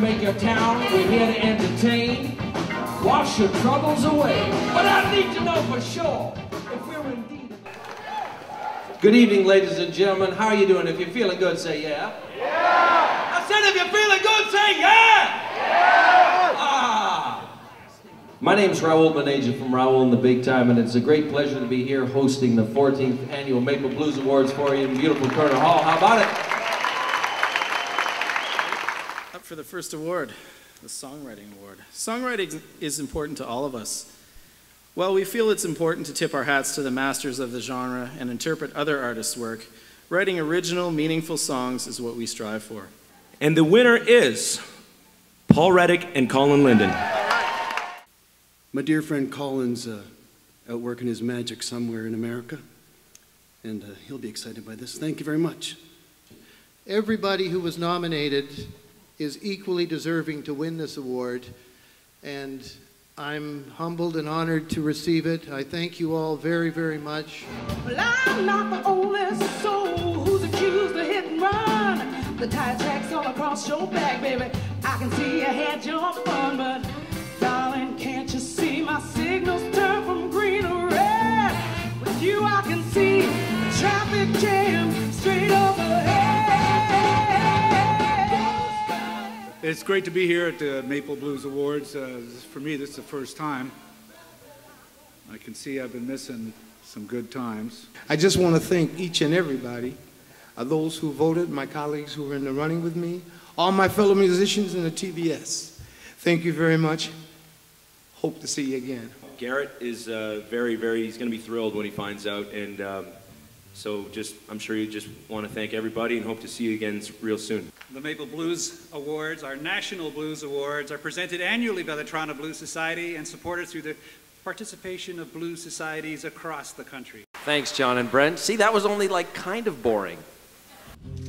make your town. We're here to entertain, wash your troubles away. But I need to know for sure if we're indeed... Good evening, ladies and gentlemen. How are you doing? If you're feeling good, say yeah. Yeah! I said if you're feeling good, say yeah! Yeah! Ah! My name's Raul Maneja from Raul and the Big Time, and it's a great pleasure to be here hosting the 14th Annual Maple Blues Awards for you in beautiful Koerner Hall. How about it? Up for the first award, the Songwriting Award. Songwriting is important to all of us. While we feel it's important to tip our hats to the masters of the genre and interpret other artists' work, writing original, meaningful songs is what we strive for. And the winner is Paul Reddick and Colin Linden. My dear friend Colin's out working his magic somewhere in America, and he'll be excited by this. Thank you very much. Everybody who was nominated is equally deserving to win this award, and I'm humbled and honored to receive it. I thank you all very, very much. Well, I'm not the only soul who's accused of hit and run. The tire tracks all across your back, baby. I can see you had your fun, but darling, can't you see my signals turn from green to red? With you I can see the traffic jam straight up ahead. It's great to be here at the Maple Blues Awards. For me, this is the first time. I can see I've been missing some good times. I just want to thank each and everybody, those who voted, my colleagues who were in the running with me, all my fellow musicians in the TBS. Thank you very much. Hope to see you again. Garrett is he's going to be thrilled when he finds out, and so I'm sure you just want to thank everybody and hope to see you again real soon. The Maple Blues Awards, our National Blues Awards, are presented annually by the Toronto Blues Society and supported through the participation of blues societies across the country. Thanks, John and Brent. See, that was only like kind of boring.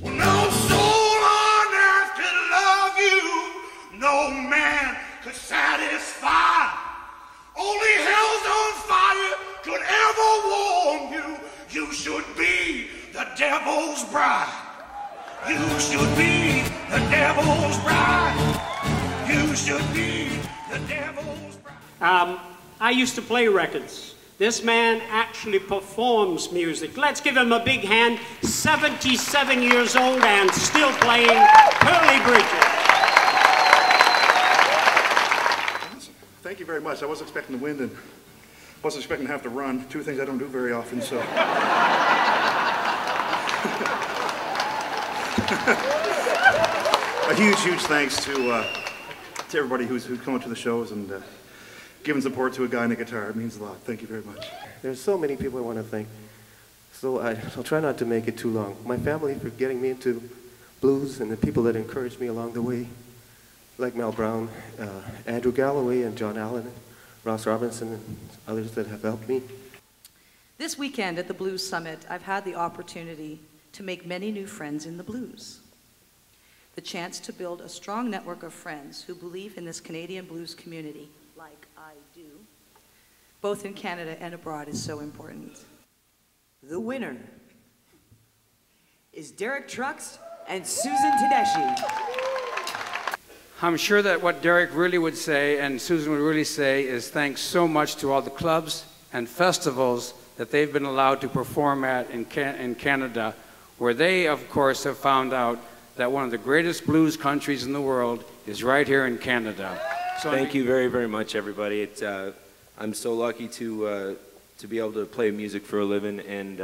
Well, no soul on earth could love you, no man could satisfy. Only hell's on fire could ever warm you. You should be the devil's bride. You should be the devil's bride. You should be the devil's bride. I used to play records. This man actually performs music. Let's give him a big hand. 77 years old and still playing Curly Bridges. Thank you very much. I wasn't expecting to win and wasn't expecting to have to run. Two things I don't do very often, so. A huge thanks to everybody who's come to the shows and giving support to a guy in a guitar. It means a lot. Thank you very much. There's so many people I want to thank, so I'll try not to make it too long. My family for getting me into blues, and the people that encouraged me along the way, like Mel Brown, Andrew Galloway, and John Allen, and Ross Robinson, and others that have helped me. This weekend at the Blues Summit, I've had the opportunity to make many new friends in the blues. The chance to build a strong network of friends who believe in this Canadian blues community, like I do, both in Canada and abroad, is so important. The winner is Derek Trucks and Susan Tedeschi. I'm sure that what Derek really would say and Susan would really say is thanks so much to all the clubs and festivals that they've been allowed to perform at in Canada, where they, of course, have found out that one of the greatest blues countries in the world is right here in Canada. So Thank you very, very much, everybody. I'm so lucky to be able to play music for a living and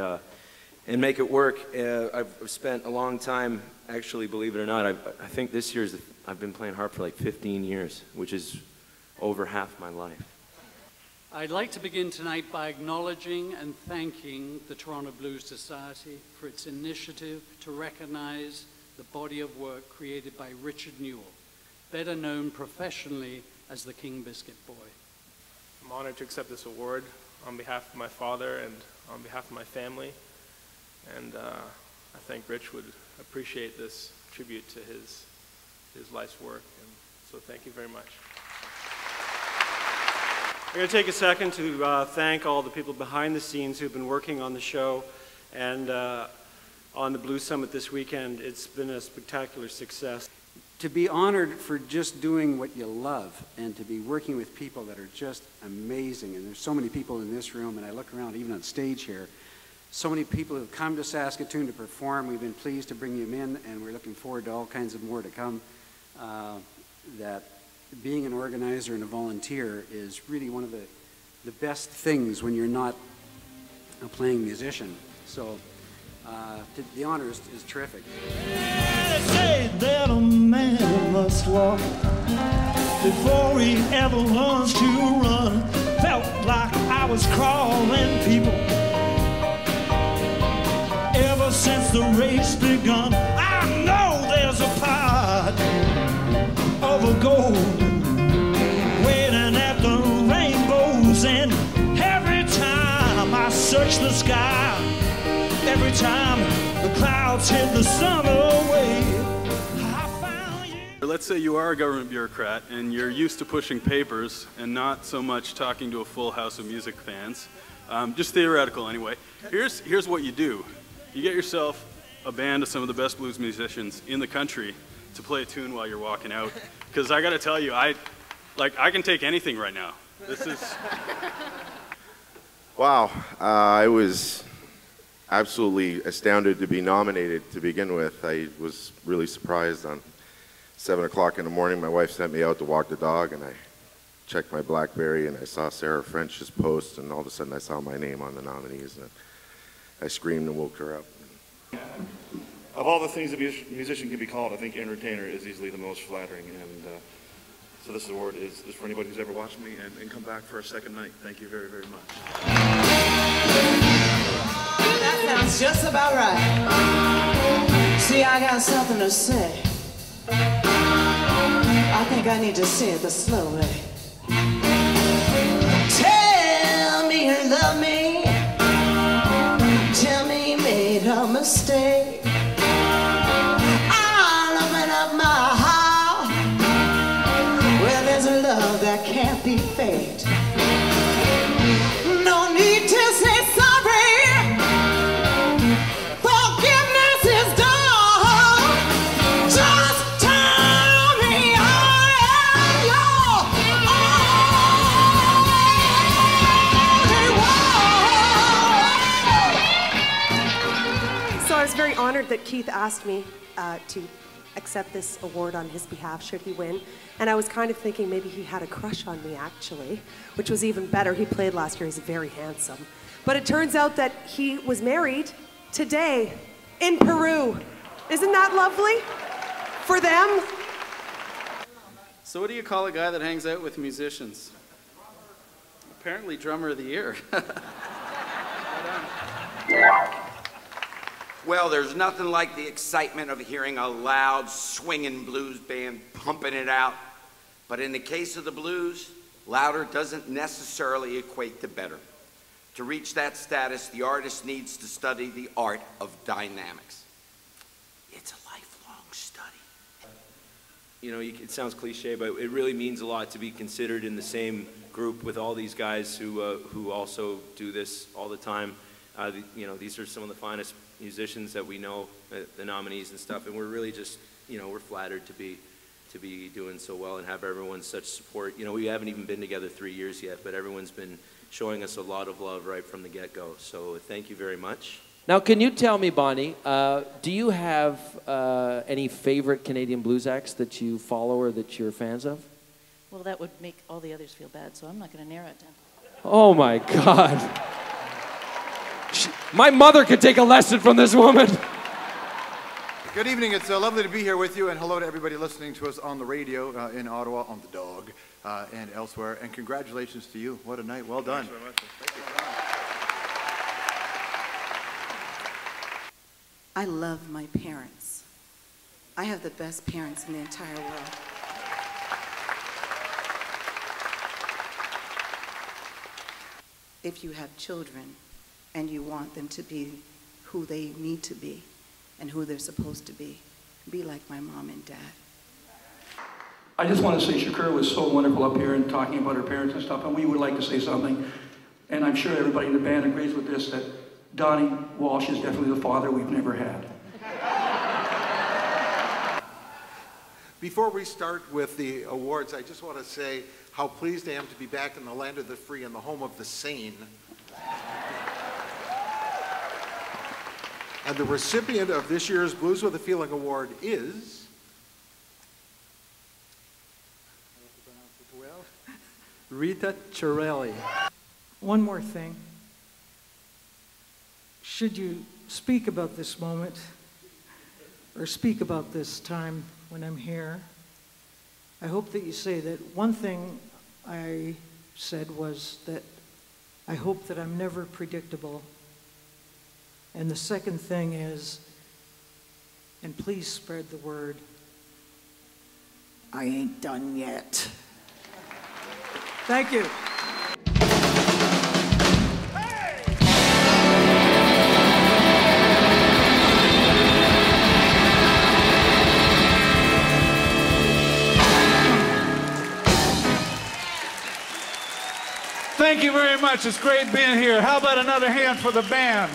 make it work. I've spent a long time, actually, believe it or not, I think this year's, I've been playing harp for like 15 years, which is over half my life. I'd like to begin tonight by acknowledging and thanking the Toronto Blues Society for its initiative to recognize the body of work created by Richard Newell, better known professionally as the King Biscuit Boy. I'm honored to accept this award on behalf of my father and on behalf of my family, and I think Rich would appreciate this tribute to his life's work, and so thank you very much. I'm going to take a second to thank all the people behind the scenes who've been working on the show and on the Blues Summit this weekend. It's been a spectacular success. to be honored for just doing what you love and to be working with people that are just amazing. And there's so many people in this room, and I look around even on stage here, so many people who have come to Saskatoon to perform. We've been pleased to bring them in, and we're looking forward to all kinds of more to come. That being an organizer and a volunteer is really one of the best things when you're not a playing musician. So the honor is terrific. They say that a man must walk before he ever learns to run. Felt like I was crawling, people. Ever since the race begun, I know there's a pot of a gold waiting at the rainbows, and every time I search the sky, every time the clouds hit the summer wave. Let's say you are a government bureaucrat and you're used to pushing papers and not so much talking to a full house of music fans. Just theoretical anyway. Here's what you do. You get yourself a band of some of the best blues musicians in the country to play a tune while you're walking out. Because I gotta tell you, I can take anything right now. This is... Wow, I was absolutely astounded to be nominated to begin with. I was really surprised. On 7 o'clock in the morning, my wife sent me out to walk the dog, and I checked my BlackBerry, and I saw Sarah French's post, and all of a sudden I saw my name on the nominees, and I screamed and woke her up. Of all the things a musician can be called, I think entertainer is easily the most flattering, and so this award is for anybody who's ever watched me and come back for a second night. Thank you very, very much. That sounds just about right. See, I got something to say. I think I need to say it the slow way. Tell me you love me. Tell me you made a mistake. I'll open up my heart where there's a love that can't be faked. No need to say sorry. Forgiveness is done. Just tell me I am yours. So I was very honored that Keith asked me to accept this award on his behalf should he win. And I was kind of thinking maybe he had a crush on me actually, which was even better. He played last year, he's very handsome. But it turns out that he was married today in Peru. Isn't that lovely for them? So what do you call a guy that hangs out with musicians? Apparently drummer of the year. Well, there's nothing like the excitement of hearing a loud, swinging blues band pumping it out. But in the case of the blues, louder doesn't necessarily equate to better. To reach that status, the artist needs to study the art of dynamics. It's a lifelong study. You know, it sounds cliche, but it really means a lot to be considered in the same group with all these guys who also do this all the time. You know, these are some of the finest musicians that we know, the nominees and stuff, and we're really just, you know, we're flattered to be doing so well and have everyone such support. You know, we haven't even been together 3 years yet, but everyone's been showing us a lot of love right from the get-go. So thank you very much. Now, can you tell me, Bonnie, do you have any favorite Canadian blues acts that you follow or that you're fans of? Well, that would make all the others feel bad, so I'm not going to narrow it down. Oh, my God. My mother could take a lesson from this woman. Good evening. It's lovely to be here with you, and hello to everybody listening to us on the radio in Ottawa, on the dog, and elsewhere. And congratulations to you. What a night. Well done. Thanks very much. Thank you. I love my parents. I have the best parents in the entire world. If you have children and you want them to be who they need to be and who they're supposed to be like my mom and dad. I just want to say Shakur was so wonderful up here and talking about her parents and stuff, and we would like to say something, and I'm sure everybody in the band agrees with this, that Donnie Walsh is definitely the father we've never had. Before we start with the awards, I just want to say how pleased I am to be back in the land of the free and the home of the sane. And the recipient of this year's Blues with a Feeling Award is... Rita Cirelli. One more thing. Should you speak about this moment, or speak about this time when I'm here, I hope that you say that one thing I said was that I hope that I'm never predictable. And the second thing is, and please spread the word, I ain't done yet. Thank you. Thank you very much. It's great being here. How about another hand for the band?